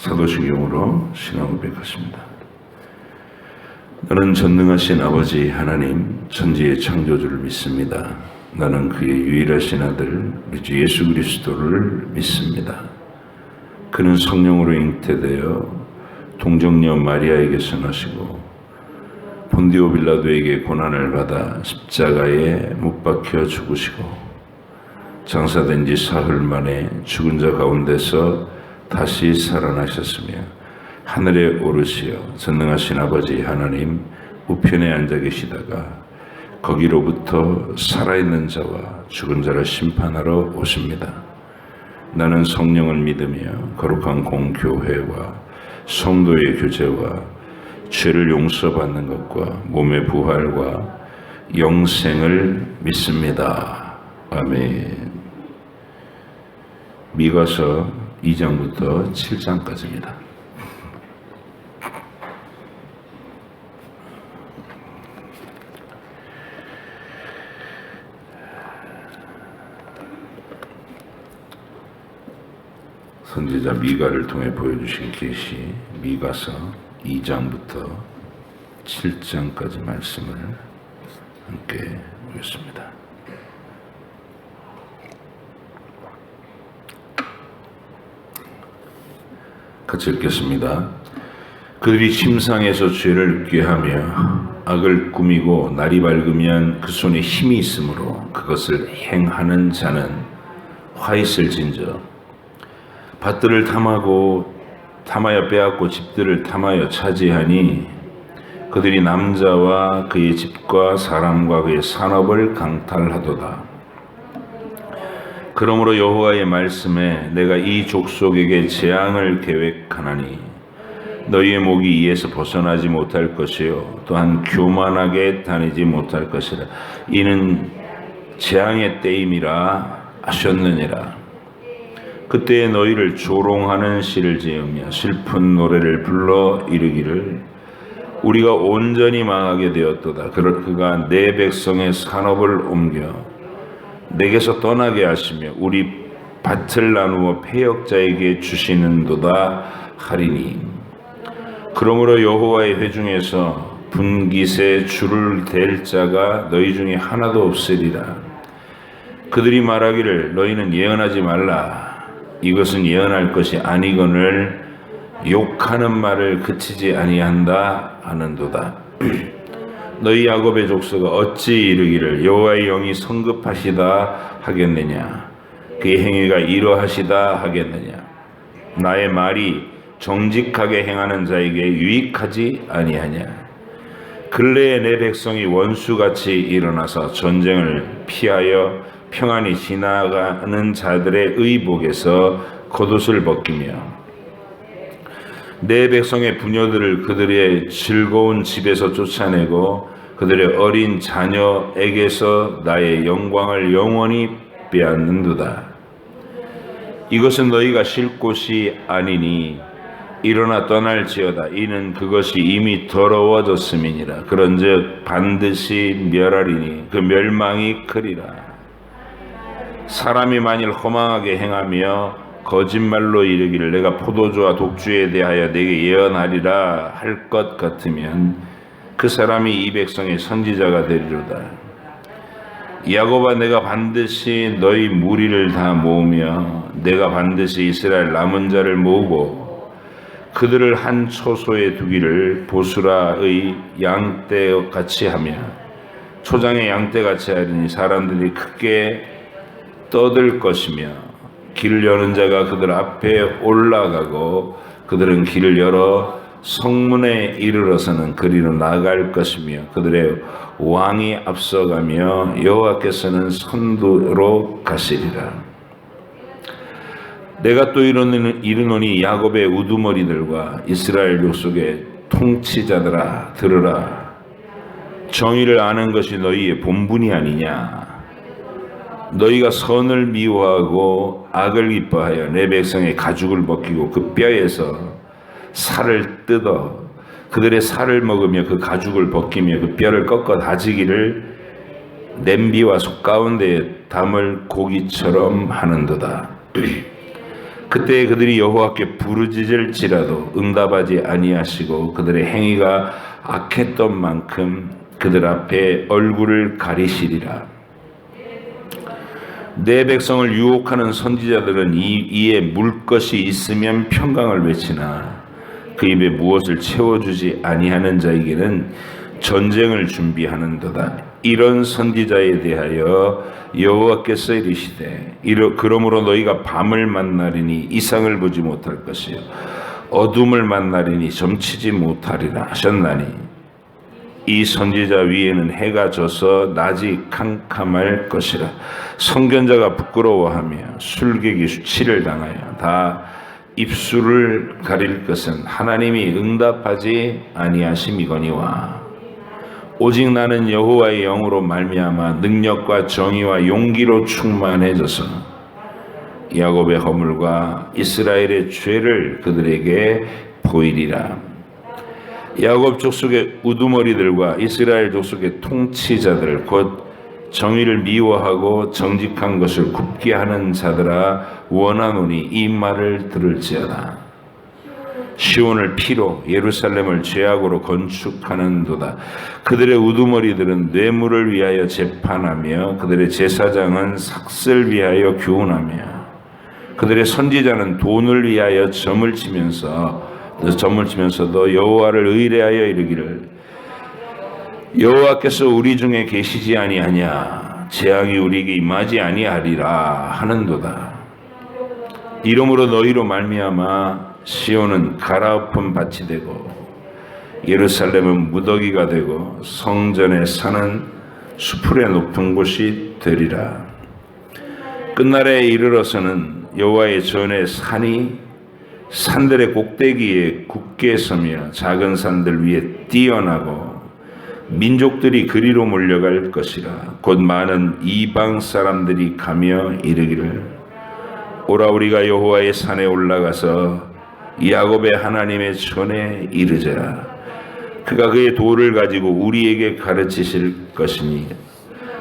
사도신경으로 신앙 고백하십니다. 나는 전능하신 아버지 하나님 천지의 창조주를 믿습니다. 나는 그의 유일하신 아들 우리 주 예수 그리스도를 믿습니다. 그는 성령으로 잉태되어 동정녀 마리아에게서 나시고 본디오 빌라도에게 고난을 받아 십자가에 못 박혀 죽으시고 장사된 지 사흘 만에 죽은 자 가운데서 다시 살아나셨으며 하늘에 오르시어 전능하신 아버지 하나님 우편에 앉아 계시다가 거기로부터 살아있는 자와 죽은 자를 심판하러 오십니다. 나는 성령을 믿으며 거룩한 공교회와 성도의 교제와 죄를 용서받는 것과 몸의 부활과 영생을 믿습니다. 아멘. 미가서 2장부터 7장까지입니다. 선지자 미가를 통해 보여주신 계시 미가서 2장부터 7장까지 말씀을 함께 보겠습니다. 같이 읽겠습니다. 그들이 침상에서 죄를 꾀하며 악을 꾸미고 날이 밝으면 그 손에 힘이 있으므로 그것을 행하는 자는 화 있을진저 밭들을 탐하여 빼앗고 집들을 탐하여 차지하니 그들이 남자와 그의 집과 사람과 그의 산업을 강탈하도다. 그러므로 여호와의 말씀에 내가 이 족속에게 재앙을 계획하나니 너희의 목이 이에서 벗어나지 못할 것이요 또한 교만하게 다니지 못할 것이라. 이는 재앙의 때임이라 하셨느니라. 그때에 너희를 조롱하는 시를 지으며 슬픈 노래를 불러 이르기를 우리가 온전히 망하게 되었도다. 그가 내 백성의 산업을 옮겨 내게서 떠나게 하시며 우리 밭을 나누어 패역자에게 주시는도다 하리니 그러므로 여호와의 회중에서 분깃에 줄을 댈 자가 너희 중에 하나도 없으리라. 그들이 말하기를 너희는 예언하지 말라. 이것은 예언할 것이 아니거늘 욕하는 말을 그치지 아니한다 하는도다. 너희 야곱의 족속아 어찌 이르기를 여호와의 영이 성급하시다 하겠느냐 그의 행위가 이러하시다 하겠느냐. 나의 말이 정직하게 행하는 자에게 유익하지 아니하냐. 근래에 내 백성이 원수같이 일어나서 전쟁을 피하여 평안히 지나가는 자들의 의복에서 겉옷을 벗기며 내 백성의 부녀들을 그들의 즐거운 집에서 쫓아내고 그들의 어린 자녀에게서 나의 영광을 영원히 빼앗는도다. 이것은 너희가 쉴 곳이 아니니 일어나 떠날지어다. 이는 그것이 이미 더러워졌음이니라. 그런즉 반드시 멸하리니 그 멸망이 크리라. 사람이 만일 허망하게 행하며 거짓말로 이르기를 내가 포도주와 독주에 대하여 내게 예언하리라 할 것 같으면 그 사람이 이 백성의 선지자가 되리로다. 야곱아 내가 반드시 너희 무리를 다 모으며 내가 반드시 이스라엘 남은 자를 모으고 그들을 한 초소에 두기를 보스라의 양떼같이 하며 초장의 양떼같이 하리니 사람들이 크게 떠들 것이며 길을 여는 자가 그들 앞에 올라가고 그들은 길을 열어 성문에 이르러서는 그리로 나갈 것이며 그들의 왕이 앞서가며 여호와께서는 선두로 가시리라. 내가 또 이르노니 야곱의 우두머리들과 이스라엘 족속의 통치자들아 들으라. 정의를 아는 것이 너희의 본분이 아니냐. 너희가 선을 미워하고 악을 기뻐하여 내 백성의 가죽을 벗기고 그 뼈에서 살을 뜯어 그들의 살을 먹으며 그 가죽을 벗기며 그 뼈를 꺾어 다지기를 냄비와 솥 가운데에 담을 고기처럼 하는도다. 그때 그들이 여호와께 부르짖을지라도 응답하지 아니하시고 그들의 행위가 악했던 만큼 그들 앞에 얼굴을 가리시리라. 내 백성을 유혹하는 선지자들은 이에 물 것이 있으면 평강을 외치나 그 입에 무엇을 채워주지 아니하는 자에게는 전쟁을 준비하는도다. 이런 선지자에 대하여 여호와께서 이르시되 그러므로 너희가 밤을 만나리니 이상을 보지 못할 것이요 어둠을 만나리니 점치지 못하리라 하셨나니 이 선지자 위에는 해가 져서 낮이 캄캄할 것이라. 선견자가 부끄러워하며 술객이 수치를 당하여 다 입술을 가릴 것은 하나님이 응답하지 아니하심이거니와 오직 나는 여호와의 영으로 말미암아 능력과 정의와 용기로 충만해져서 야곱의 허물과 이스라엘의 죄를 그들에게 보이리라. 야곱 족속의 우두머리들과 이스라엘 족속의 통치자들 곧 정의를 미워하고 정직한 것을 굽게 하는 자들아 원하노니 이 말을 들을지어다. 시온을 피로 예루살렘을 죄악으로 건축하는도다. 그들의 우두머리들은 뇌물을 위하여 재판하며 그들의 제사장은 삭슬 위하여 교훈하며 그들의 선지자는 돈을 위하여 점을 치면서도 여호와를 의뢰하여 이르기를 여호와께서 우리 중에 계시지 아니하냐 재앙이 우리에게 임하지 아니하리라 하는도다. 이러므로 너희로 말미암아 시온은 갈아엎은 밭이 되고 예루살렘은 무더기가 되고 성전에 사는 수풀의 높은 곳이 되리라. 끝날에 이르러서는 여호와의 전에 산들의 꼭대기에 굳게 서며 작은 산들 위에 뛰어나고 민족들이 그리로 몰려갈 것이라. 곧 많은 이방 사람들이 가며 이르기를 오라 우리가 여호와의 산에 올라가서 야곱의 하나님의 전에 이르자. 그가 그의 도를 가지고 우리에게 가르치실 것이니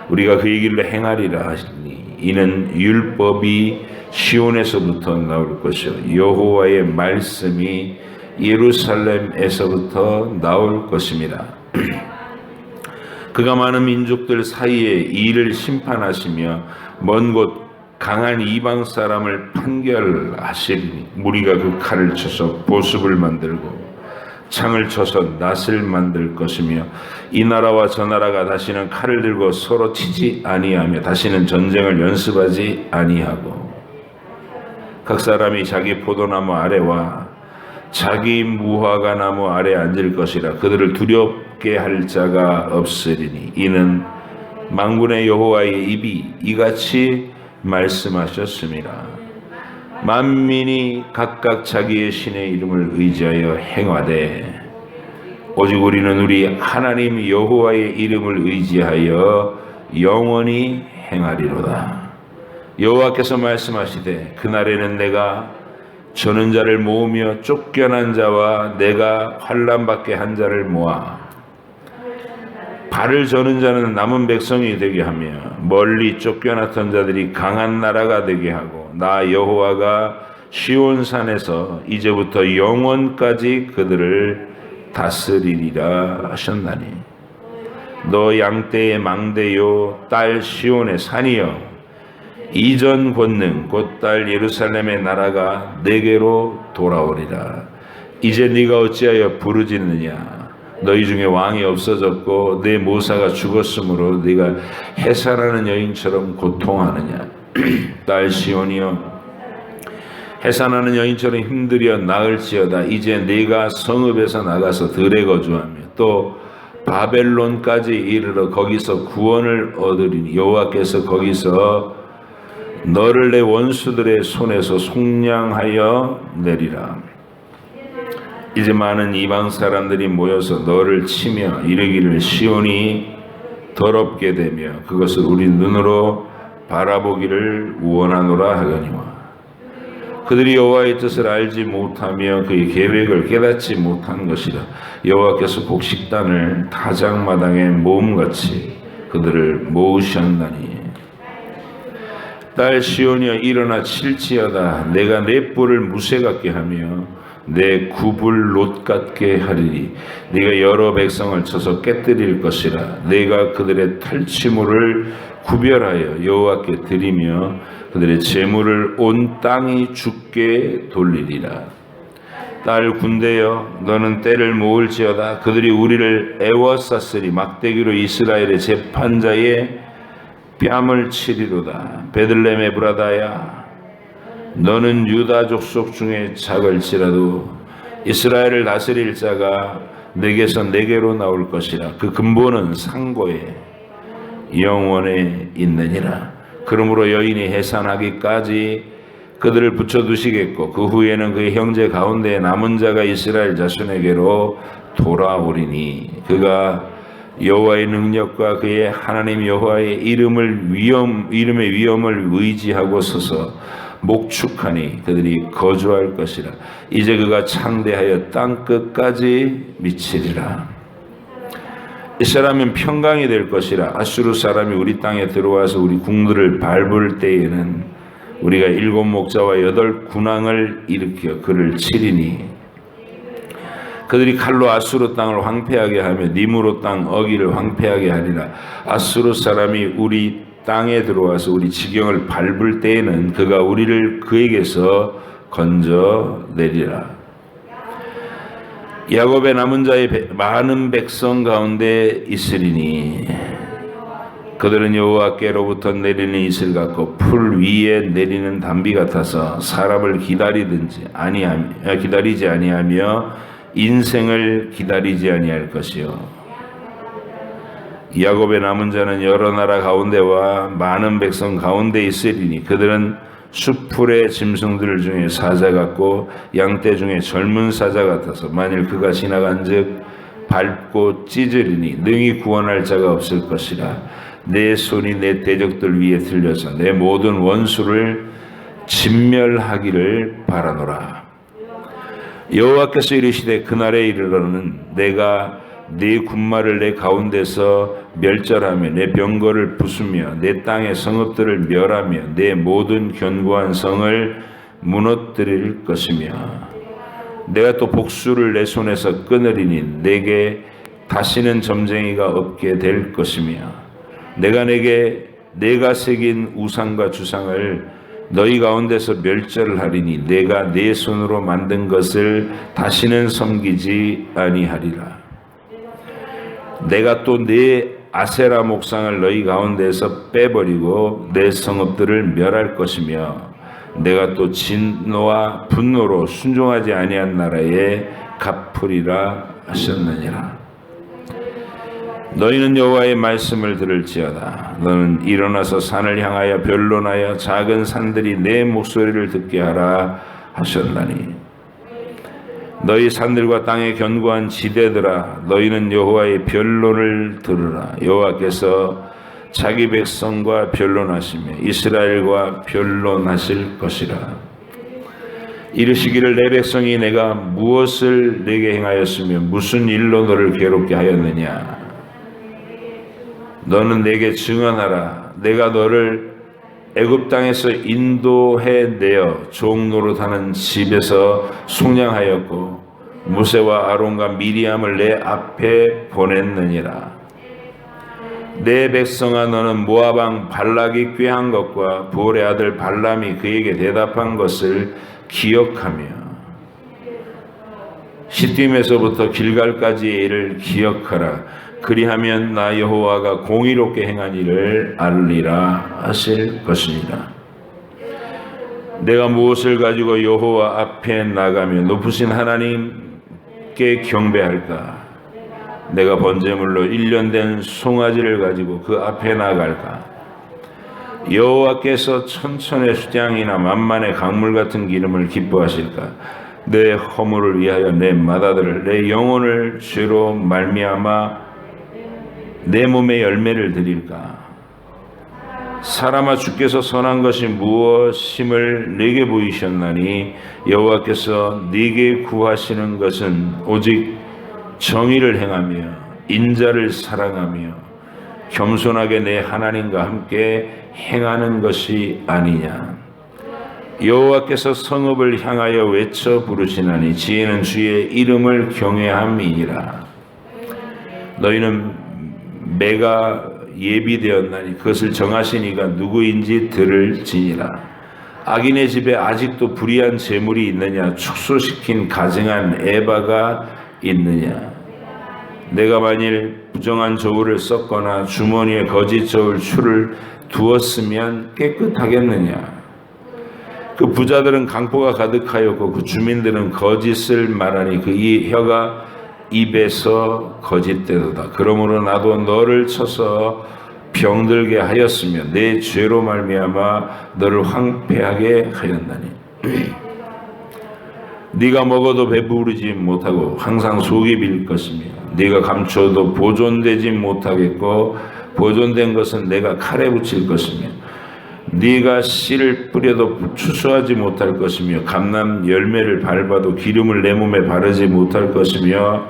우리가 그의 길로 행하리라 하시니 이는 율법이 시온에서부터 나올 것이요 여호와의 말씀이 예루살렘에서부터 나올 것입니다. 그가 많은 민족들 사이에 이를 심판하시며 먼 곳 강한 이방 사람을 판결하시리니 무리가 그 칼을 쳐서 보습을 만들고 창을 쳐서 낫을 만들 것이며 이 나라와 저 나라가 다시는 칼을 들고 서로 치지 아니하며 다시는 전쟁을 연습하지 아니하고 각 사람이 자기 포도나무 아래와 자기 무화과 나무 아래 앉을 것이라. 그들을 두렵게 할 자가 없으리니 이는 만군의 여호와의 입이 이같이 말씀하셨습니다. 만민이 각각 자기의 신의 이름을 의지하여 행하되 오직 우리는 우리 하나님 여호와의 이름을 의지하여 영원히 행하리로다. 여호와께서 말씀하시되 그날에는 내가 저는 자를 모으며 쫓겨난 자와 내가 환난 받게 한 자를 모아 발을 저는 자는 남은 백성이 되게 하며 멀리 쫓겨났던 자들이 강한 나라가 되게 하고 나 여호와가 시온산에서 이제부터 영원까지 그들을 다스리리라 하셨나니 너 양떼의 망대요 딸 시온의 산이여 이전 권능 곧 딸 예루살렘의 나라가 내게로 돌아오리라. 이제 네가 어찌하여 부르짖느냐 너희 중에 왕이 없어졌고 내 모사가 죽었으므로 네가 해산하는 여인처럼 고통하느냐. 딸 시온이여 해산하는 여인처럼 힘들여 나을지어다. 이제 네가 성읍에서 나가서 들에 거주하며 또 바벨론까지 이르러 거기서 구원을 얻으리니 여호와께서 거기서 너를 내 원수들의 손에서 속량하여 내리라. 이제 많은 이방 사람들이 모여서 너를 치며 이르기를 시온이 더럽게 되며 그것을 우리 눈으로 바라보기를 원하노라 하거니와 그들이 여호와의 뜻을 알지 못하며 그의 계획을 깨닫지 못한 것이라. 여호와께서 곡식단을 타작마당에 모음같이 그들을 모으셨나니 딸 시온이여 일어나 칠지어다. 내가 내 뿔을 무쇠 같게 하며 내 굽을 놋 같게 하리니 네가 여러 백성을 쳐서 깨뜨릴 것이라. 내가 그들의 탈취물을 구별하여 여호와께 드리며 그들의 재물을 온 땅이 주께 돌리리라. 딸 군대여 너는 때를 모을지어다. 그들이 우리를 애워쌌으리. 막대기로 이스라엘의 재판자의 뺨을 치리로다. 베들레헴 에브라다야 너는 유다 족속 중에 작을지라도 이스라엘을 다스릴 자가 내게서 내게로 나올 것이라. 그 근본은 상고에 영원에 있느니라. 그러므로 여인이 해산하기까지 그들을 붙여두시겠고 그 후에는 그의 형제 가운데 남은 자가 이스라엘 자손에게로 돌아오리니 그가 여호와의 능력과 그의 하나님 여호와의 이름의 위엄을 의지하고 서서 목축하니 그들이 거주할 것이라. 이제 그가 창대하여 땅 끝까지 미치리라. 이 사람은 평강이 될 것이라. 아수르 사람이 우리 땅에 들어와서 우리 궁들을 밟을 때에는 우리가 7 목자와 8 군왕을 일으켜 그를 치리니 그들이 칼로 아수르 땅을 황폐하게 하며 니무롯 땅 어기를 황폐하게 하리라. 아수르 사람이 우리 땅에 들어와서 우리 지경을 밟을 때에는 그가 우리를 그에게서 건져내리라. 야곱의 남은 자의 많은 백성 가운데 있으리니 그들은 여호와께로부터 내리는 이슬 같고 풀 위에 내리는 담비 같아서 사람을 기다리지 아니하며 인생을 기다리지 아니할 것이요. 야곱의 남은 자는 여러 나라 가운데와 많은 백성 가운데 있으리니 그들은 숲풀의 짐승들 중에 사자 같고 양떼 중에 젊은 사자 같아서 만일 그가 지나간즉 밟고 찢으리니 능히 구원할 자가 없을 것이라. 내 손이 내 대적들 위에 들려서 내 모든 원수를 진멸하기를 바라노라. 여호와께서 이르시되 그날에 이르러는 내가 네 군마를 내 가운데서 멸절하며 내 병거를 부수며 내 땅의 성읍들을 멸하며 내 모든 견고한 성을 무너뜨릴 것이며 내가 또 복수를 내 손에서 끊으리니 내게 다시는 점쟁이가 없게 될 것이며 내가 새긴 우상과 주상을 너희 가운데서 멸절을 하리니 내가 내 손으로 만든 것을 다시는 섬기지 아니하리라. 내가 또 내 아세라 목상을 너희 가운데서 빼버리고 내 성읍들을 멸할 것이며 내가 또 진노와 분노로 순종하지 아니한 나라에 갚으리라 하셨느니라. 너희는 여호와의 말씀을 들을지어다. 너는 일어나서 산을 향하여 변론하여 작은 산들이 내 목소리를 듣게 하라 하셨나니 너희 산들과 땅의 견고한 지대들아 너희는 여호와의 변론을 들으라. 여호와께서 자기 백성과 변론하시며 이스라엘과 변론하실 것이라. 이르시기를 내 백성이 내가 무엇을 내게 행하였으며 무슨 일로 너를 괴롭게 하였느냐. 너는 내게 증언하라. 내가 너를 애굽 땅에서 인도해 내어 종 노릇하는 집에서 속량하였고 모세와 아론과 미리암을 내 앞에 보냈느니라. 내 백성아 너는 모압 왕 발락이 꾀한 것과 부올의 아들 발람이 그에게 대답한 것을 기억하며 시딤에서부터 길갈까지의 일을 기억하라. 그리하면 나 여호와가 공의롭게 행한 일을 알리라 하실 것이니라. 내가 무엇을 가지고 여호와 앞에 나가며 높으신 하나님께 경배할까? 내가 번제물로 1년 된 송아지를 가지고 그 앞에 나갈까? 여호와께서 천천의 수량이나 만만의 강물 같은 기름을 기뻐하실까? 내 허물을 위하여 내 맏아들을 내 영혼을 죄로 말미암아 내 몸에 열매를 드릴까? 사람아 주께서 선한 것이 무엇임을 내게 보이셨나니 여호와께서 네게 구하시는 것은 오직 정의를 행하며 인자를 사랑하며 겸손하게 내 하나님과 함께 행하는 것이 아니냐. 여호와께서 성읍을 향하여 외쳐 부르시나니 지혜는 주의 이름을 경외함이니라. 너희는 매가 예비되었나니 그것을 정하신 이가 누구인지 들을지니라. 악인의 집에 아직도 불의한 재물이 있느냐? 축소시킨 가증한 에바가 있느냐? 내가 만일 부정한 저울을 썼거나 주머니에 거짓 저울 추를 두었으면 깨끗하겠느냐? 그 부자들은 강포가 가득하였고 그 주민들은 거짓을 말하니 그 혀가 입에서 거짓되도다. 그러므로 나도 너를 쳐서 병들게 하였으며 내 죄로 말미암아 너를 황폐하게 하였나니 네가 먹어도 배부르지 못하고 항상 속이 빌 것이며 네가 감추어도 보존되지 못하겠고 보존된 것은 내가 칼에 붙일 것이며 네가 씨를 뿌려도 추수하지 못할 것이며 감람 열매를 밟아도 기름을 내 몸에 바르지 못할 것이며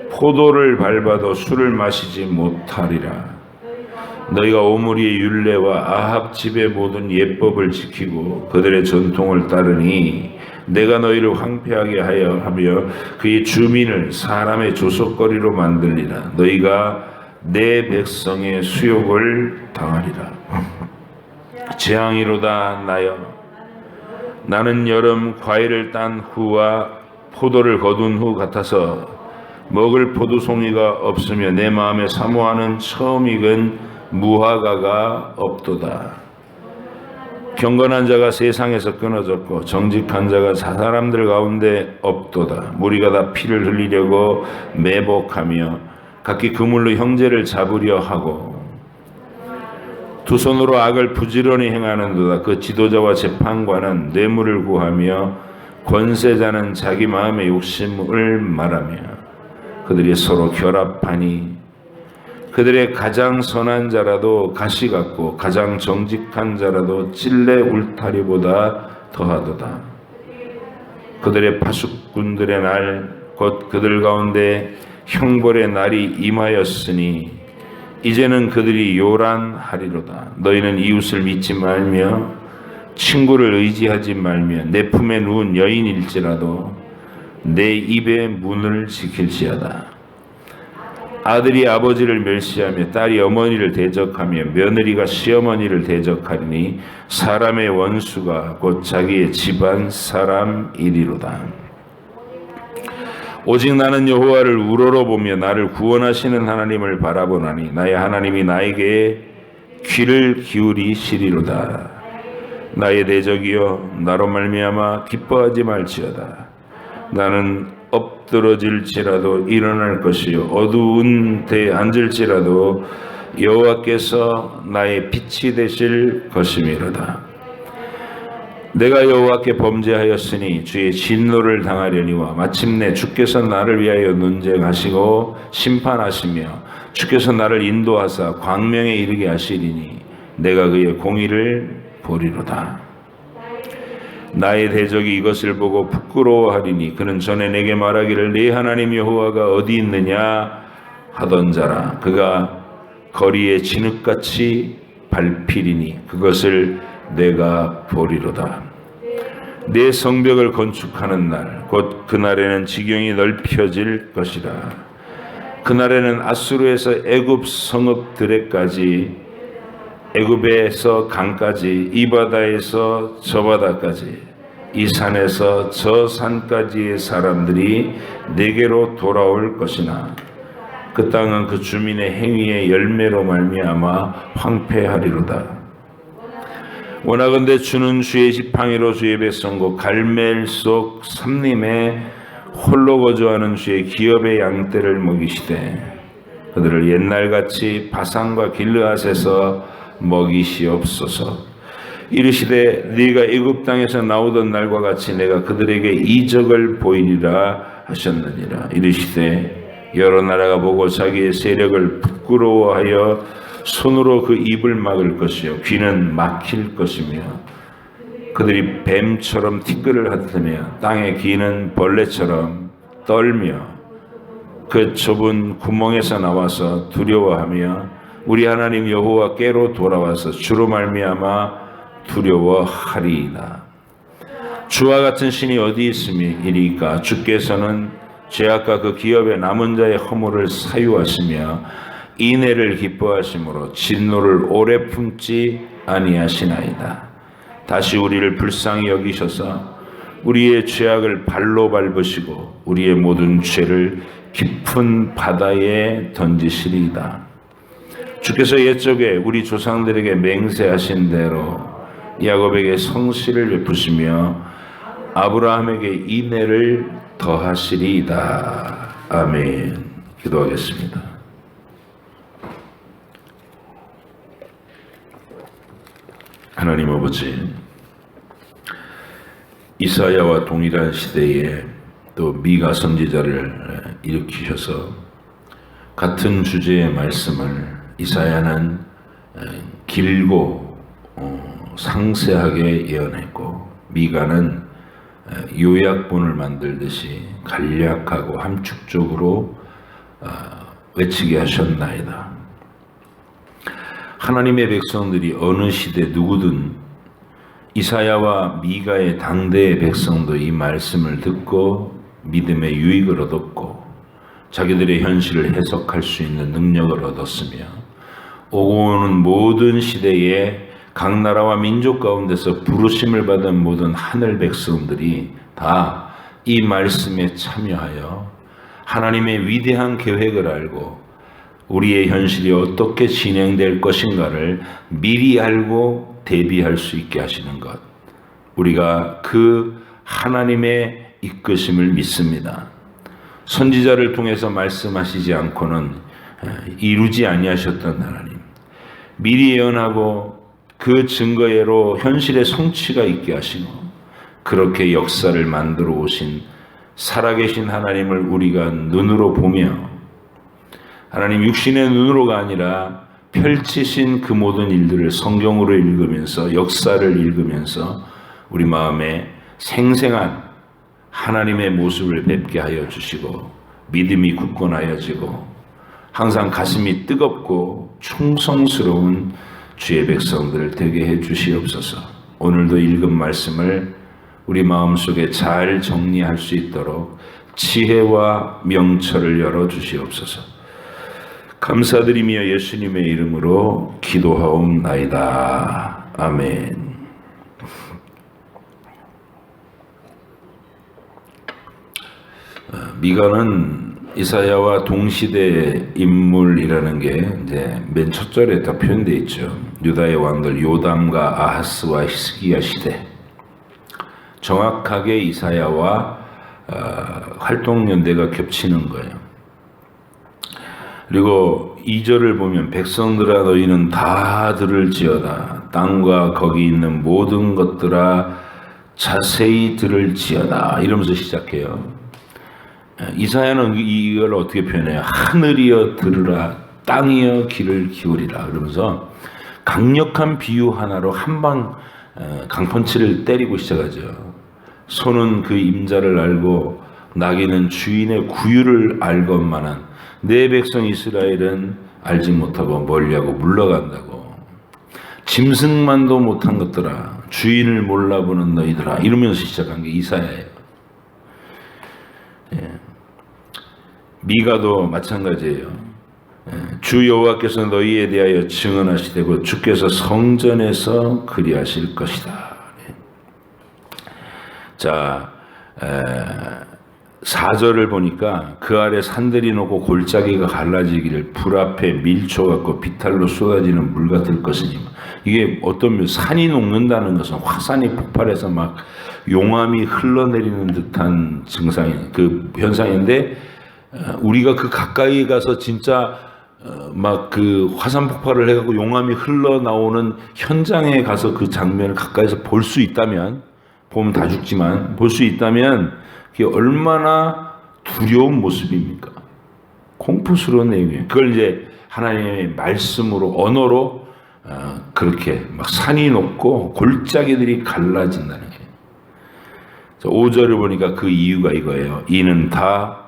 포도를 밟아도 술을 마시지 못하리라. 너희가 오므리의 율례와 아합 집의 모든 예법을 지키고 그들의 전통을 따르니 내가 너희를 황폐하게 하며 그의 주민을 사람의 조속거리로 만들리라. 너희가 내 백성의 수욕을 당하리라. 재앙이로다 나여, 나는 여름 과일을 딴 후와 포도를 거둔 후 같아서 먹을 포도송이가 없으며 내 마음에 사모하는 처음 익은 무화과가 없도다. 경건한 자가 세상에서 끊어졌고 정직한 자가 사람들 가운데 없도다. 무리가 다 피를 흘리려고 매복하며 각기 그물로 형제를 잡으려 하고 두 손으로 악을 부지런히 행하는도다. 그 지도자와 재판관은 뇌물을 구하며 권세자는 자기 마음의 욕심을 말하며 그들이 서로 결합하니 그들의 가장 선한 자라도 가시 같고 가장 정직한 자라도 찔레 울타리보다 더하도다. 그들의 파수꾼들의 날 곧 그들 가운데 형벌의 날이 임하였으니 이제는 그들이 요란하리로다. 너희는 이웃을 믿지 말며 친구를 의지하지 말며 내 품에 누운 여인일지라도 내 입의 문을 지킬지어다. 아들이 아버지를 멸시하며 딸이 어머니를 대적하며 며느리가 시어머니를 대적하리니 사람의 원수가 곧 자기의 집안 사람이리로다. 오직 나는 여호와를 우러러보며 나를 구원하시는 하나님을 바라보나니 나의 하나님이 나에게 귀를 기울이시리로다. 나의 대적이여 나로 말미암아 기뻐하지 말지어다. 나는 엎드러질지라도 일어날 것이요 어두운 데에 앉을지라도 여호와께서 나의 빛이 되실 것임이로다. 내가 여호와께 범죄하였으니 주의 진노를 당하려니와 마침내 주께서 나를 위하여 논쟁하시고 심판하시며 주께서 나를 인도하사 광명에 이르게 하시리니 내가 그의 공의를 보리로다. 나의 대적이 이것을 보고 부끄러워하리니 그는 전에 내게 말하기를 네 하나님 여호와가 어디 있느냐 하던 자라. 그가 거리에 진흙같이 밟히리니 그것을 내가 보리로다. 내 성벽을 건축하는 날 곧 그날에는 지경이 넓혀질 것이라. 그날에는 아수르에서 애굽 성읍들에까지 애굽에서 강까지 이 바다에서 저 바다까지 이 산에서 저 산까지의 사람들이 내게로 돌아올 것이나 그 땅은 그 주민의 행위의 열매로 말미암아 황폐하리로다. 원하건대 주는 주의 지팡이로 주의 백성고 갈멜 속 삼림에 홀로 거주하는 주의 기업의 양떼를 먹이시되 그들을 옛날같이 바산과 길르앗에서 먹이시옵소서. 이르시되 네가 애굽 땅에서 나오던 날과 같이 내가 그들에게 이적을 보이리라 하셨느니라. 이르시되 여러 나라가 보고 자기의 세력을 부끄러워하여 손으로 그 입을 막을 것이요 귀는 막힐 것이며 그들이 뱀처럼 티끌을 핥으며 땅에 기는 벌레처럼 떨며 그 좁은 구멍에서 나와서 두려워하며 우리 하나님 여호와께로 돌아와서 주로 말미암아 두려워하리이다. 주와 같은 신이 어디 있음이니까 주께서는 죄악과 그 기업의 남은 자의 허물을 사유하시며 인애를 기뻐하심으로 진노를 오래 품지 아니하시나이다. 다시 우리를 불쌍히 여기셔서 우리의 죄악을 발로 밟으시고 우리의 모든 죄를 깊은 바다에 던지시리이다. 주께서 옛적에 우리 조상들에게 맹세하신 대로 야곱에게 성실을 베푸시며 아브라함에게 인애를 더하시리이다. 아멘. 기도하겠습니다. 하나님 아버지, 이사야와 동일한 시대에 또 미가 선지자를 일으키셔서 같은 주제의 말씀을 이사야는 길고 상세하게 예언했고 미가는 요약본을 만들듯이 간략하고 함축적으로 외치게 하셨나이다. 하나님의 백성들이 어느 시대 누구든 이사야와 미가의 당대의 백성도 이 말씀을 듣고 믿음의 유익을 얻었고 자기들의 현실을 해석할 수 있는 능력을 얻었으며 오고 오는 모든 시대에 각 나라와 민족 가운데서 부르심을 받은 모든 하늘 백성들이 다 이 말씀에 참여하여 하나님의 위대한 계획을 알고 우리의 현실이 어떻게 진행될 것인가를 미리 알고 대비할 수 있게 하시는 것, 우리가 그 하나님의 이끄심을 믿습니다. 선지자를 통해서 말씀하시지 않고는 이루지 아니하셨던 하나님, 미리 예언하고 그 증거예로 현실의 성취가 있게 하시고 그렇게 역사를 만들어 오신 살아계신 하나님을 우리가 눈으로 보며 하나님 육신의 눈으로가 아니라 펼치신 그 모든 일들을 성경으로 읽으면서 역사를 읽으면서 우리 마음에 생생한 하나님의 모습을 뵙게 하여 주시고 믿음이 굳건하여지고 항상 가슴이 뜨겁고 충성스러운 주의 백성들 되게 해 주시옵소서. 오늘도 읽은 말씀을 우리 마음속에 잘 정리할 수 있도록 지혜와 명철을 열어 주시옵소서. 감사드리며 예수님의 이름으로 기도하옵나이다. 아멘. 미가는 이사야와 동시대 인물이라는 게 이제 맨 첫 절에 다 표현되어 있죠. 유다의 왕들 요담과 아하스와 히스기야 시대. 정확하게 이사야와 활동 연대가 겹치는 거예요. 그리고 2절을 보면 백성들아 너희는 다 들을지어다. 땅과 거기 있는 모든 것들아 자세히 들을지어다. 이러면서 시작해요. 이사야는 이걸 어떻게 표현해요? 하늘이여 들으라, 땅이여 귀를 기울이라. 그러면서 강력한 비유 하나로 한방 강펀치를 때리고 시작하죠. 소는 그 임자를 알고 나귀는 주인의 구유를 알건만한 내 백성 이스라엘은 알지 못하고 멀리하고 물러간다고. 짐승만도 못한 것들아 주인을 몰라보는 너희들아. 이러면서 시작한 게 이사야예요. 미가도 마찬가지예요. 주 여호와께서 너희에 대하여 증언하시되고 주께서 성전에서 그리하실 것이다. 자, 4절을 보니까 그 아래 산들이 녹고 골짜기가 갈라지기를 불 앞에 밀초 같고 비탈로 쏟아지는 물 같을 것이니. 이게 어떤 산이 녹는다는 것은 화산이 폭발해서 막 용암이 흘러내리는 듯한 그 현상인데 우리가 그 가까이 가서 진짜 막 그 화산 폭발을 해갖고 용암이 흘러나오는 현장에 가서 그 장면을 가까이서 볼 수 있다면, 보면 다 죽지만 볼 수 있다면 그게 얼마나 두려운 모습입니까? 공포스러운 내용이에요. 그걸 이제 하나님의 말씀으로, 언어로 그렇게 막 산이 높고 골짜기들이 갈라진다는 거예요. 5절을 보니까 그 이유가 이거예요. 이는 다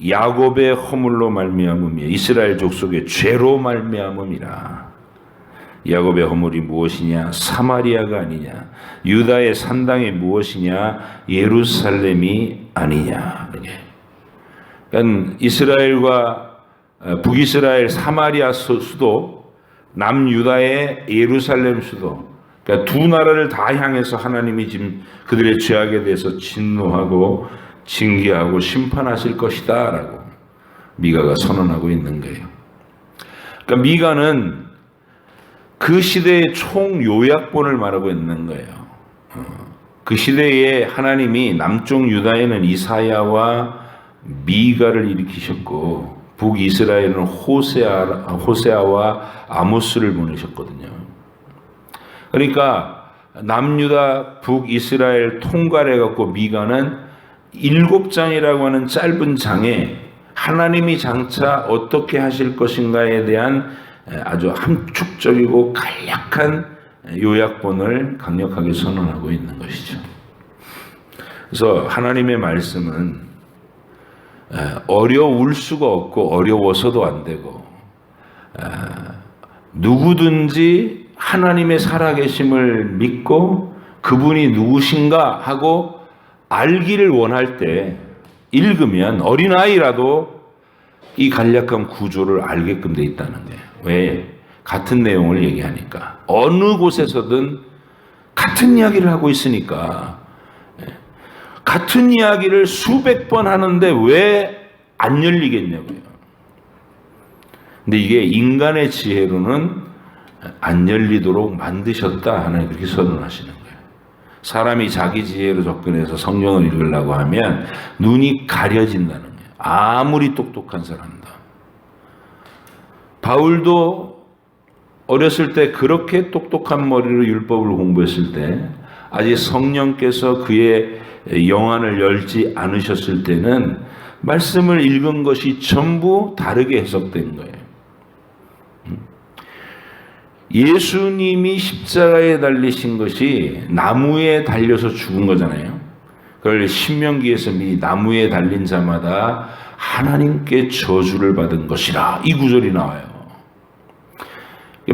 야곱의 허물로 말미암음이요 이스라엘 족속의 죄로 말미암음이라. 야곱의 허물이 무엇이냐? 사마리아가 아니냐? 유다의 산당이 무엇이냐? 예루살렘이 아니냐? 그러니까 이스라엘과 북이스라엘 사마리아 수도, 남유다의 예루살렘 수도, 그러니까 두 나라를 다 향해서 하나님이 지금 그들의 죄악에 대해서 진노하고 징계하고 심판하실 것이다 라고 미가가 선언하고 있는 거예요. 그러니까 미가는 그 시대의 총요약본을 말하고 있는 거예요. 그 시대에 하나님이 남쪽 유다에는 이사야와 미가를 일으키셨고 북이스라엘은 호세아와 아모스를 보내셨거든요. 그러니까 남유다 북이스라엘 통괄해갖고 미가는 7장이라고 하는 짧은 장에 하나님이 장차 어떻게 하실 것인가에 대한 아주 함축적이고 간략한 요약본을 강력하게 선언하고 있는 것이죠. 그래서 하나님의 말씀은 어려울 수가 없고 어려워서도 안 되고 누구든지 하나님의 살아계심을 믿고 그분이 누구신가 하고 알기를 원할 때 읽으면 어린아이라도 이 간략한 구조를 알게끔 돼 있다는 거예요. 왜? 같은 내용을 얘기하니까. 어느 곳에서든 같은 이야기를 하고 있으니까. 같은 이야기를 수백 번 하는데 왜 안 열리겠냐고요. 근데 이게 인간의 지혜로는 안 열리도록 만드셨다. 하나님 그렇게 선언하시는 거예요. 사람이 자기 지혜로 접근해서 성경을 읽으려고 하면 눈이 가려진다는 거예요. 아무리 똑똑한 사람도. 바울도 어렸을 때 그렇게 똑똑한 머리로 율법을 공부했을 때 아직 성령께서 그의 영안을 열지 않으셨을 때는 말씀을 읽은 것이 전부 다르게 해석된 거예요. 예수님이 십자가에 달리신 것이 나무에 달려서 죽은 거잖아요. 그걸 신명기에서 미리 나무에 달린 자마다 하나님께 저주를 받은 것이라 이 구절이 나와요.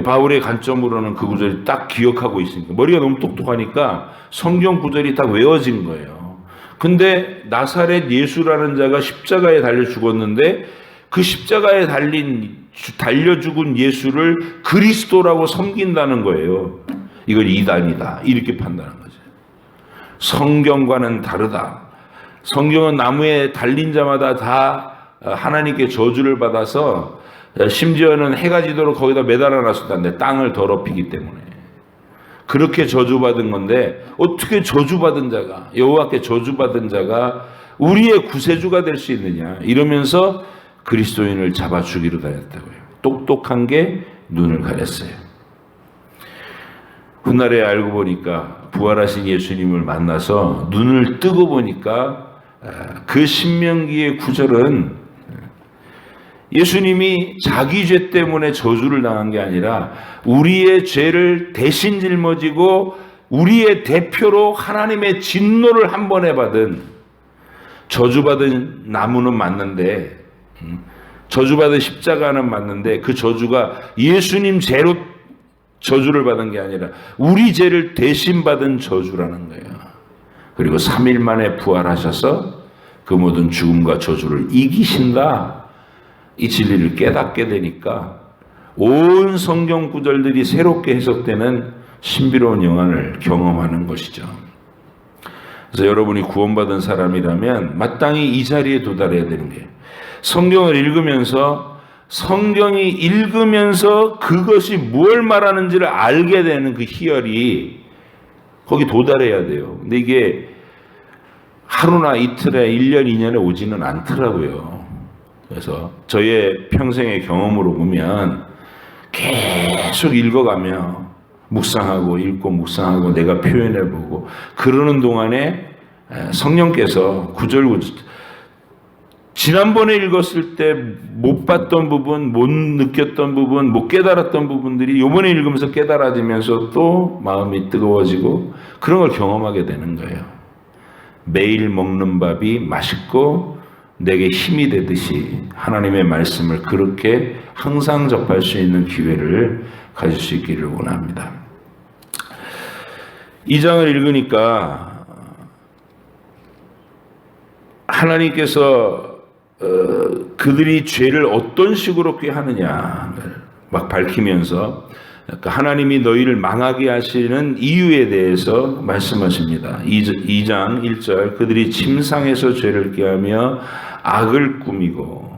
바울의 관점으로는 그 구절이 딱 기억하고 있으니까 머리가 너무 똑똑하니까 성경 구절이 딱 외워진 거예요. 근데 나사렛 예수라는 자가 십자가에 달려 죽었는데 그 십자가에 달려 죽은 예수를 그리스도라고 섬긴다는 거예요. 이걸 이단이다 이렇게 판단한 거죠. 성경과는 다르다. 성경은 나무에 달린 자마다 다 하나님께 저주를 받아서 심지어는 해가 지도록 거기다 매달아 놨었다는데 땅을 더럽히기 때문에 그렇게 저주받은 건데 어떻게 저주받은 자가 여호와께 저주받은 자가 우리의 구세주가 될 수 있느냐 이러면서 그리스도인을 잡아 죽이러 다녔다고요. 똑똑한 게 눈을 가렸어요. 훗날에 알고 보니까 부활하신 예수님을 만나서 눈을 뜨고 보니까 그 신명기의 구절은 예수님이 자기 죄 때문에 저주를 당한 게 아니라 우리의 죄를 대신 짊어지고 우리의 대표로 하나님의 진노를 한 번에 받은 저주받은 나무는 맞는데 저주받은 십자가는 맞는데 그 저주가 예수님 죄로 저주를 받은 게 아니라 우리 죄를 대신 받은 저주라는 거예요. 그리고 3일 만에 부활하셔서 그 모든 죽음과 저주를 이기신다. 이 진리를 깨닫게 되니까 온 성경 구절들이 새롭게 해석되는 신비로운 영안을 경험하는 것이죠. 그래서 여러분이 구원받은 사람이라면 마땅히 이 자리에 도달해야 되는 게 성경을 읽으면서 그것이 뭘 말하는지를 알게 되는 그 희열이 거기 도달해야 돼요. 근데 이게 하루나 이틀에 1년, 2년에 오지는 않더라고요. 그래서 저의 평생의 경험으로 보면 계속 읽어가며 묵상하고 읽고 묵상하고 내가 표현해보고 그러는 동안에 성령께서 구절구절 지난번에 읽었을 때 못 봤던 부분, 못 느꼈던 부분, 못 깨달았던 부분들이 이번에 읽으면서 깨달아지면서 또 마음이 뜨거워지고 그런 걸 경험하게 되는 거예요. 매일 먹는 밥이 맛있고 내게 힘이 되듯이 하나님의 말씀을 그렇게 항상 접할 수 있는 기회를 가질 수 있기를 원합니다. 이 장을 읽으니까 하나님께서 그들이 죄를 어떤 식으로 꾀하느냐를 막 밝히면서 하나님이 너희를 망하게 하시는 이유에 대해서 말씀하십니다. 2장 1절 그들이 침상에서 죄를 꾀하며 악을 꾸미고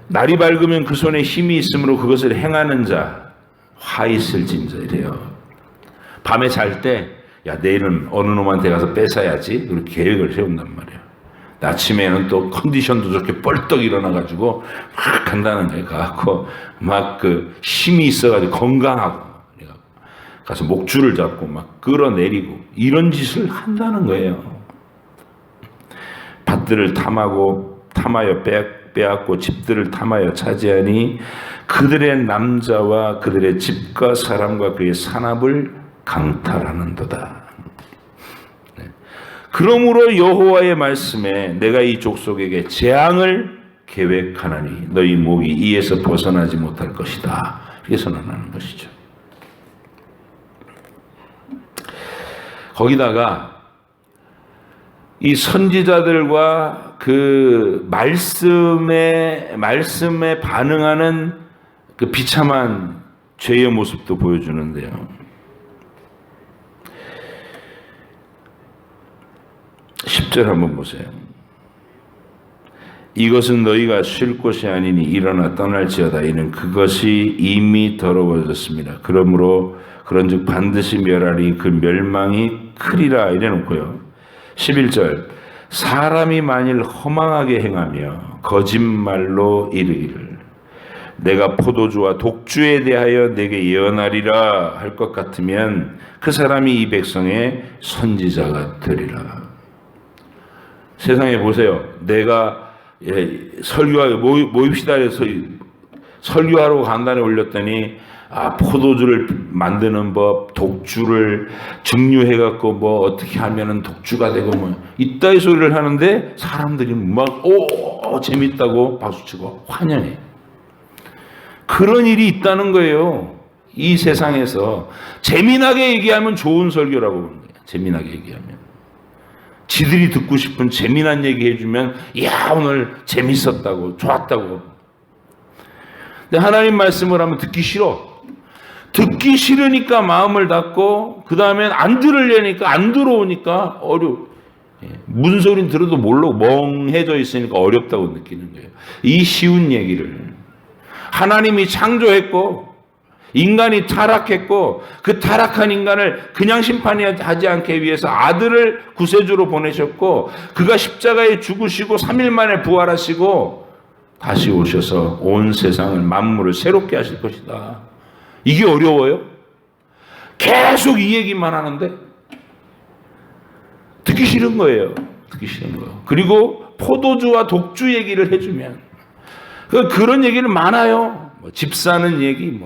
날이 밝으면 그 손에 힘이 있으므로 그것을 행하는 자 화 있을진저 이래요. 밤에 잘 때 야 내일은 어느 놈한테 가서 뺏어야지 그렇게 계획을 세운단 말이에요. 아침에는 또 컨디션도 좋게 뻘떡 일어나가지고 막 간다는 거예요. 가고 막 그 힘이 있어가지고 건강하고 가서 목줄을 잡고 막 끌어내리고 이런 짓을 한다는 거예요. 밭들을 탐하여 빼앗고 집들을 탐하여 차지하니 그들의 남자와 그들의 집과 사람과 그의 산업을 강탈하는도다. 그러므로 여호와의 말씀에 내가 이 족속에게 재앙을 계획하나니 너희 목이 이에서 벗어나지 못할 것이다. 이렇게 선언하는 것이죠. 거기다가 이 선지자들과 그 말씀에 반응하는 그 비참한 죄의 모습도 보여주는데요. 10절 한번 보세요. 이것은 너희가 쉴 곳이 아니니 일어나 떠날지어다. 이는 그것이 이미 더러워졌습니다. 그러므로 그런즉 반드시 멸하리 그 멸망이 크리라 이래놓고요. 11절 사람이 만일 허망하게 행하며 거짓말로 이르기를 내가 포도주와 독주에 대하여 내게 예언하리라 할 것 같으면 그 사람이 이 백성의 선지자가 되리라. 세상에 보세요. 내가 모입시다 해서 설교하러 간단에 올렸더니 포도주를 만드는 법, 독주를 증류해갖고 뭐 어떻게 하면은 독주가 되고 뭐 이따위 소리를 하는데 사람들이 막 재밌다고 박수치고 환영해. 그런 일이 있다는 거예요. 이 세상에서 재미나게 얘기하면 좋은 설교라고 그러는 거예요. 재미나게 얘기하면. 지들이 듣고 싶은 재미난 얘기 해주면 야 오늘 재밌었다고 좋았다고. 근데 하나님 말씀을 하면 듣기 싫어. 듣기 싫으니까 마음을 닫고 그 다음엔 안 들으려니까 안 들어오니까 어려워. 무슨 소리는 들어도 모르고 멍해져 있으니까 어렵다고 느끼는 거예요. 이 쉬운 얘기를 하나님이 창조했고 인간이 타락했고 그 타락한 인간을 그냥 심판하지 않기 위해서 아들을 구세주로 보내셨고 그가 십자가에 죽으시고 3일 만에 부활하시고 다시 오셔서 온 세상을 만물을 새롭게 하실 것이다. 이게 어려워요? 계속 이 얘기만 하는데 듣기 싫은 거예요. 듣기 싫은 거예요. 그리고 포도주와 독주 얘기를 해주면 그런 얘기는 많아요. 집 사는 얘기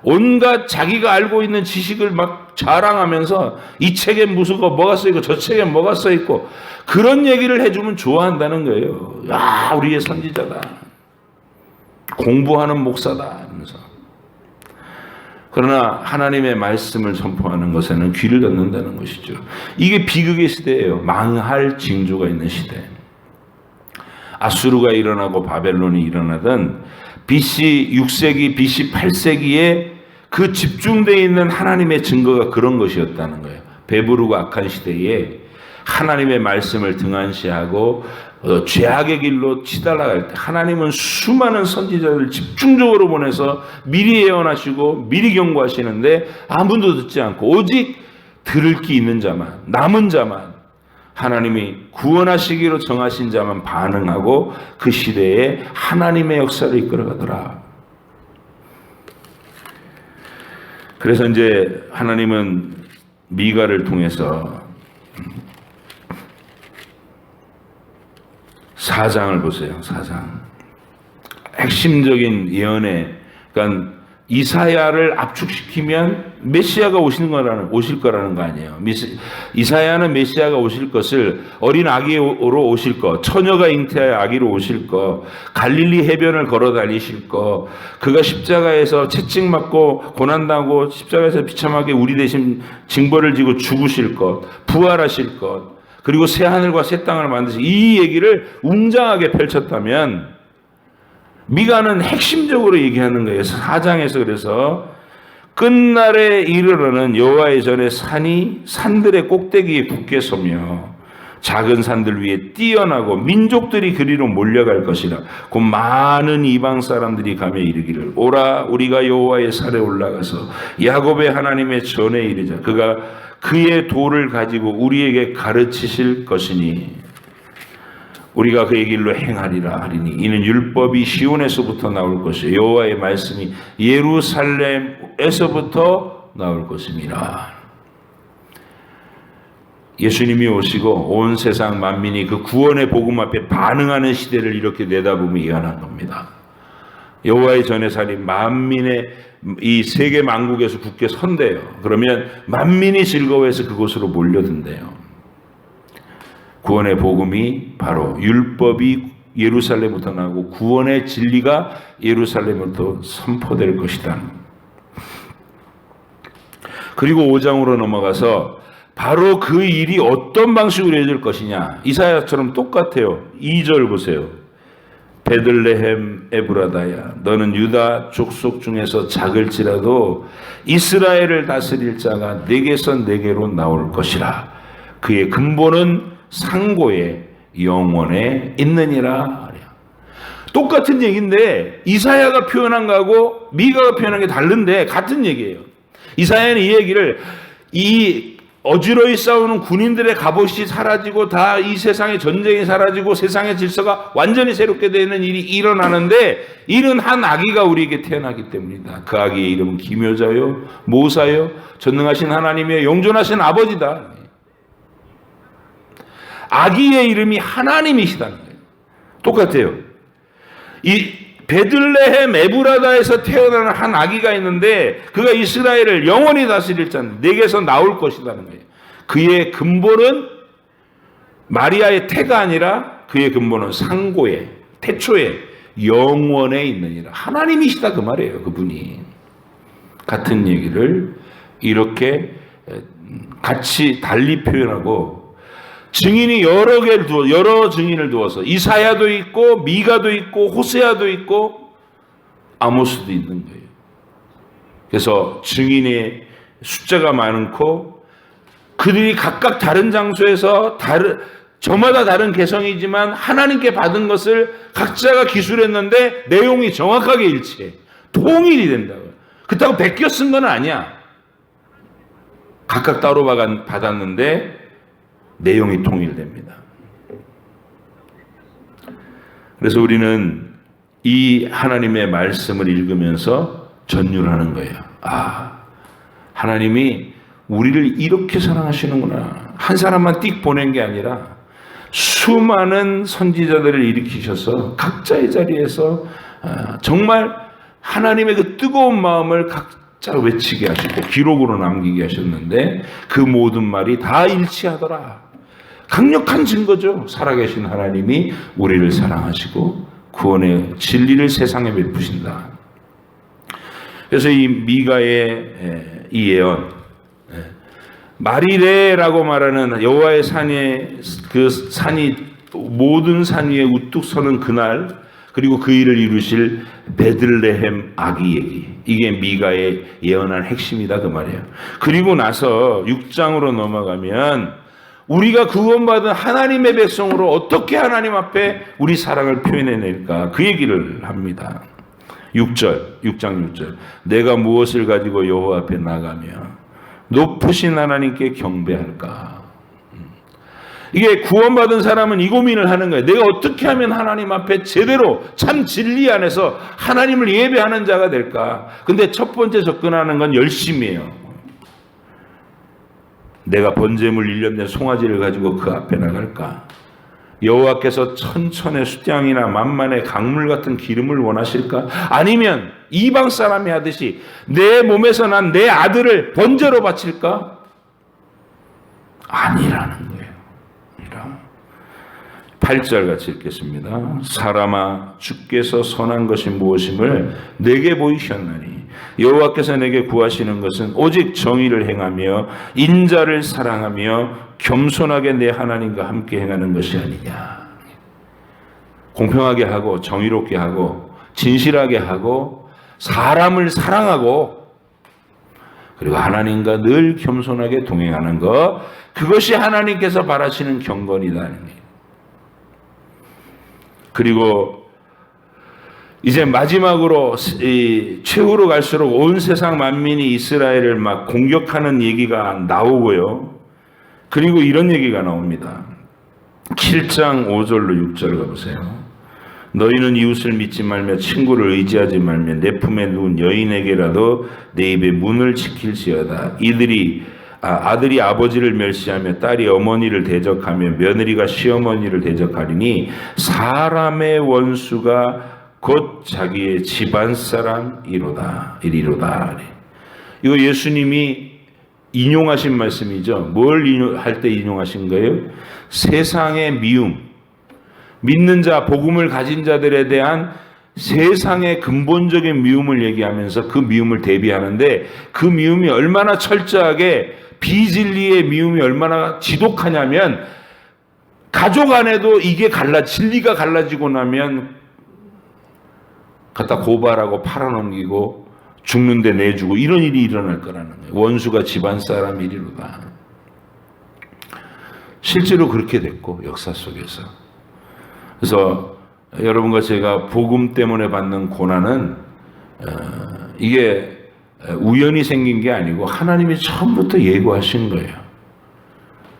온갖 자기가 알고 있는 지식을 막 자랑하면서 이 책에 무슨 거 뭐가 써있고 저 책에 뭐가 써있고 그런 얘기를 해주면 좋아한다는 거예요. 야 우리의 선지자다. 공부하는 목사다. 이러면서. 그러나 하나님의 말씀을 선포하는 것에는 귀를 닫는다는 것이죠. 이게 비극의 시대예요. 망할 징조가 있는 시대. 아수르가 일어나고 바벨론이 일어나던 BC 6세기, BC 8세기에 그 집중되어 있는 하나님의 증거가 그런 것이었다는 거예요. 배부르고 악한 시대에 하나님의 말씀을 등한시하고 죄악의 길로 치달아갈 때 하나님은 수많은 선지자들을 집중적으로 보내서 미리 예언하시고 미리 경고하시는데 아무도 듣지 않고 오직 들을 기 있는 자만, 남은 자만 하나님이 구원하시기로 정하신 자만 반응하고 그 시대에 하나님의 역사를 이끌어가더라. 그래서 이제 하나님은 미가를 통해서 4장을 보세요. 4장. 핵심적인 예언에 그러니까 이사야를 압축시키면 메시아가 오실 거라는 거 아니에요. 이사야는 메시아가 오실 것을 어린 아기로 오실 것, 처녀가 잉태하여 아기로 오실 것, 갈릴리 해변을 걸어 다니실 것, 그가 십자가에서 채찍맞고 고난당하고 십자가에서 비참하게 우리 대신 징벌을 지고 죽으실 것, 부활하실 것, 그리고 새 하늘과 새 땅을 만드실 이 얘기를 웅장하게 펼쳤다면 미가는 핵심적으로 얘기하는 거예요. 4장에서 그래서 끝날에 이르러는 여호와의 전에 산들의 꼭대기에 굳게 서며 작은 산들 위에 뛰어나고 민족들이 그리로 몰려갈 것이라. 곧 많은 이방 사람들이 가며 이르기를 오라 우리가 여호와의 산에 올라가서 야곱의 하나님의 전에 이르자. 그가 그의 도를 가지고 우리에게 가르치실 것이니 우리가 그의 길로 행하리라 하리니 이는 율법이 시온에서부터 나올 것이요 여호와의 말씀이 예루살렘에서부터 나올 것입니다. 예수님이 오시고 온 세상 만민이 그 구원의 복음 앞에 반응하는 시대를 이렇게 내다보며 예언한 겁니다. 여호와의 전에 살인 만민의 이 세계 만국에서 굳게 선대요. 그러면 만민이 즐거워해서 그곳으로 몰려든대요. 구원의 복음이 바로 율법이 예루살렘부터 나오고 구원의 진리가 예루살렘부터 선포될 것이다. 그리고 5장으로 넘어가서 바로 그 일이 어떤 방식으로 이루어질 것이냐. 이사야처럼 똑같아요. 2절 보세요. 베들레헴 에브라다야 너는 유다 족속 중에서 작을지라도 이스라엘을 다스릴 자가 내게서 내게로 나올 것이라. 그의 근본은 상고의 영원에 있느니라. 똑같은 얘기인데 이사야가 표현한 거하고 미가가 표현한 게 다른데 같은 얘기예요. 이사야는 이 얘기를 이 어지러이 싸우는 군인들의 갑옷이 사라지고 다 이 세상의 전쟁이 사라지고 세상의 질서가 완전히 새롭게 되는 일이 일어나는데 이는 한 아기가 우리에게 태어나기 때문이다. 그 아기의 이름은 기묘자요 모사요 전능하신 하나님의 영존하신 아버지다. 아기의 이름이 하나님이시다는 거예요. 똑같아요. 이 베들레헴 에브라다에서 태어나는 한 아기가 있는데 그가 이스라엘을 영원히 다스릴 자는 내게서 나올 것이라는 거예요. 그의 근본은 마리아의 태가 아니라 그의 근본은 상고에 태초에 영원에 있느니라. 하나님이시다 그 말이에요. 그분이 같은 얘기를 이렇게 같이 달리 표현하고 증인이 여러 증인을 두어서 이사야도 있고 미가도 있고 호세아도 있고 아모스도 있는 거예요. 그래서 증인의 숫자가 많고 그들이 각각 다른 장소에서 저마다 다른 개성이지만 하나님께 받은 것을 각자가 기술했는데 내용이 정확하게 일치해. 통일이 된다고요. 그렇다고 베껴 쓴 건 아니야. 각각 따로 받았는데 내용이 통일됩니다. 그래서 우리는 이 하나님의 말씀을 읽으면서 전율하는 거예요. 아, 하나님이 우리를 이렇게 사랑하시는구나. 한 사람만 띡 보낸 게 아니라 수많은 선지자들을 일으키셔서 각자의 자리에서 정말 하나님의 그 뜨거운 마음을 각자 외치게 하시고 기록으로 남기게 하셨는데 그 모든 말이 다 일치하더라. 강력한 증거죠. 살아계신 하나님이 우리를 사랑하시고 구원의 진리를 세상에 베푸신다. 그래서 이 미가의 이 예언, 마리레라고 말하는 여호와의 산에 그 산이 모든 산 위에 우뚝 서는 그날, 그리고 그 일을 이루실 베들레헴 아기 얘기, 이게 미가의 예언한 핵심이다 그 말이에요. 그리고 나서 6장으로 넘어가면 우리가 구원받은 하나님의 백성으로 어떻게 하나님 앞에 우리 사랑을 표현해낼까 그 얘기를 합니다. 6장 6절 내가 무엇을 가지고 여호와 앞에 나가며 높으신 하나님께 경배할까. 이게 구원받은 사람은 이 고민을 하는 거예요. 내가 어떻게 하면 하나님 앞에 제대로 참 진리 안에서 하나님을 예배하는 자가 될까. 근데 첫 번째 접근하는 건 열심이에요. 내가 번제물 1년 된 송아지를 가지고 그 앞에 나갈까? 여호와께서 천천의 수량이나 만만의 강물 같은 기름을 원하실까? 아니면 이방 사람이 하듯이 내 몸에서 난 내 아들을 번제로 바칠까? 아니라는 거예요. 8절 같이 읽겠습니다. 사람아, 주께서 선한 것이 무엇임을 내게 보이셨나니 여호와께서 내게 구하시는 것은 오직 정의를 행하며 인자를 사랑하며 겸손하게 내 하나님과 함께 행하는 것이 아니냐. 공평하게 하고 정의롭게 하고 진실하게 하고 사람을 사랑하고 그리고 하나님과 늘 겸손하게 동행하는 것, 그것이 하나님께서 바라시는 경건이라는 거예요. 그리고 이제 마지막으로 최후로 갈수록 온 세상 만민이 이스라엘을 막 공격하는 얘기가 나오고요. 그리고 이런 얘기가 나옵니다. 7장 5절로 6절 가보세요. 너희는 이웃을 믿지 말며 친구를 의지하지 말며 내 품에 누운 여인에게라도 내 입의 문을 지킬지어다. 아들이 아버지를 멸시하며 딸이 어머니를 대적하며 며느리가 시어머니를 대적하리니 사람의 원수가 곧 자기의 집안 사람이로다. 이거 예수님이 인용하신 말씀이죠. 뭘 할 때 인용하신 거예요? 세상의 미움, 믿는 자, 복음을 가진 자들에 대한 세상의 근본적인 미움을 얘기하면서 그 미움을 대비하는데, 그 미움이 얼마나 철저하게, 비진리의 미움이 얼마나 지독하냐면, 가족 안에도 이게 진리가 갈라지고 나면 갖다 고발하고 팔아넘기고 죽는데 내주고 이런 일이 일어날 거라는 거예요. 원수가 집안 사람 이리로다. 실제로 그렇게 됐고, 역사 속에서. 그래서 여러분과 제가 복음 때문에 받는 고난은 이게 우연히 생긴 게 아니고 하나님이 처음부터 예고하신 거예요.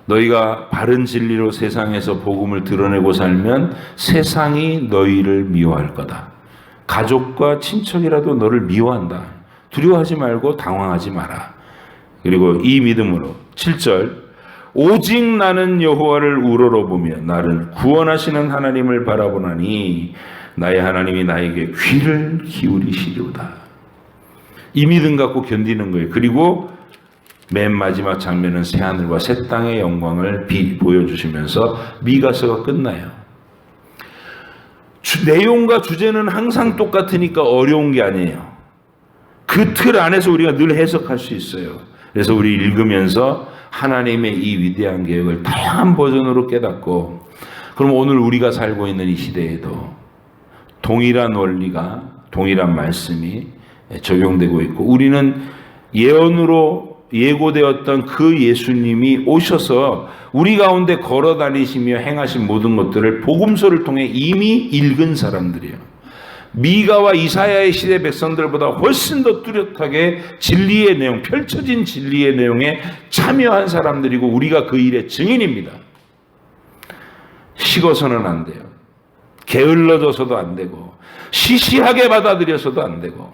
너희가 바른 진리로 세상에서 복음을 드러내고 살면 세상이 너희를 미워할 거다. 가족과 친척이라도 너를 미워한다. 두려워하지 말고 당황하지 마라. 그리고 이 믿음으로 7절 오직 나는 여호와를 우러러보며 나를 구원하시는 하나님을 바라보나니 나의 하나님이 나에게 귀를 기울이시리로다. 이 믿음 갖고 견디는 거예요. 그리고 맨 마지막 장면은 새하늘과 새 땅의 영광을 보여주시면서 미가서가 끝나요. 내용과 주제는 항상 똑같으니까 어려운 게 아니에요. 그 틀 안에서 우리가 늘 해석할 수 있어요. 그래서 우리 읽으면서 하나님의 이 위대한 계획을 다양한 버전으로 깨닫고, 그럼 오늘 우리가 살고 있는 이 시대에도 동일한 원리가, 동일한 말씀이 적용되고 있고, 우리는 예언으로 예고되었던 그 예수님이 오셔서 우리 가운데 걸어 다니시며 행하신 모든 것들을 복음서를 통해 이미 읽은 사람들이에요. 미가와 이사야의 시대 백성들보다 훨씬 더 뚜렷하게 진리의 내용, 펼쳐진 진리의 내용에 참여한 사람들이고 우리가 그 일의 증인입니다. 식어서는 안 돼요. 게을러져서도 안 되고 시시하게 받아들여서도 안 되고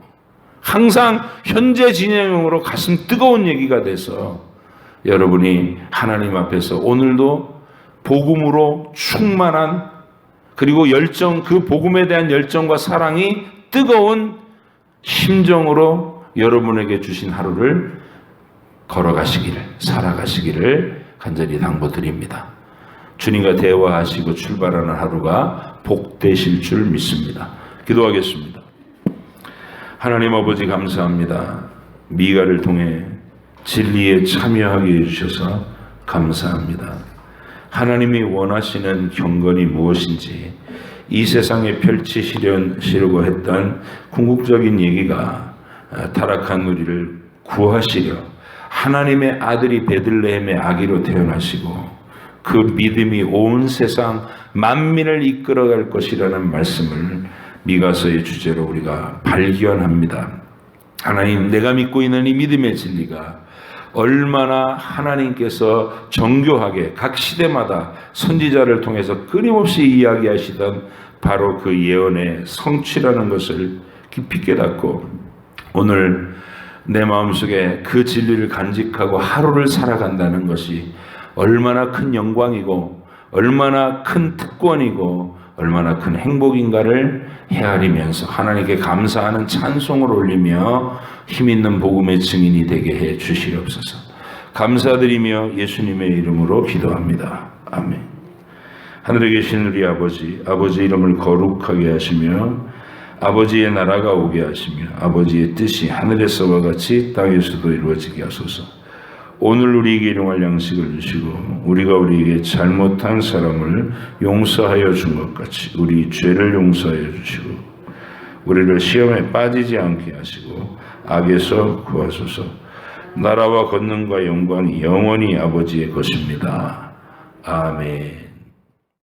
항상 현재 진행으로 가슴 뜨거운 얘기가 돼서 여러분이 하나님 앞에서 오늘도 복음으로 충만한, 그리고 열정, 그 복음에 대한 열정과 사랑이 뜨거운 심정으로 여러분에게 주신 하루를 걸어가시기를, 살아가시기를 간절히 당부드립니다. 주님과 대화하시고 출발하는 하루가 복되실 줄 믿습니다. 기도하겠습니다. 하나님 아버지 감사합니다. 미가를 통해 진리에 참여하게 해주셔서 감사합니다. 하나님이 원하시는 경건이 무엇인지 이 세상에 펼치시려고 했던 궁극적인 얘기가 타락한 우리를 구하시려 하나님의 아들이 베들레헴의 아기로 태어나시고 그 믿음이 온 세상 만민을 이끌어갈 것이라는 말씀을 미가서의 주제로 우리가 발견합니다. 하나님, 내가 믿고 있는 이 믿음의 진리가 얼마나 하나님께서 정교하게 각 시대마다 선지자를 통해서 끊임없이 이야기하시던 바로 그 예언의 성취라는 것을 깊이 깨닫고 오늘 내 마음속에 그 진리를 간직하고 하루를 살아간다는 것이 얼마나 큰 영광이고 얼마나 큰 특권이고 얼마나 큰 행복인가를 헤아리면서 하나님께 감사하는 찬송을 올리며 힘있는 복음의 증인이 되게 해 주시옵소서. 감사드리며 예수님의 이름으로 기도합니다. 아멘. 하늘에 계신 우리 아버지 이름을 거룩하게 하시며 아버지의 나라가 오게 하시며 아버지의 뜻이 하늘에서와 같이 땅에서도 이루어지게 하소서. 오늘 우리에게 일용할 양식을 주시고 우리가 우리에게 잘못한 사람을 용서하여 준 것 같이 우리 죄를 용서하여 주시고 우리를 시험에 빠지지 않게 하시고 악에서 구하소서. 나라와 권능과 영광이 영원히 아버지의 것입니다. 아멘.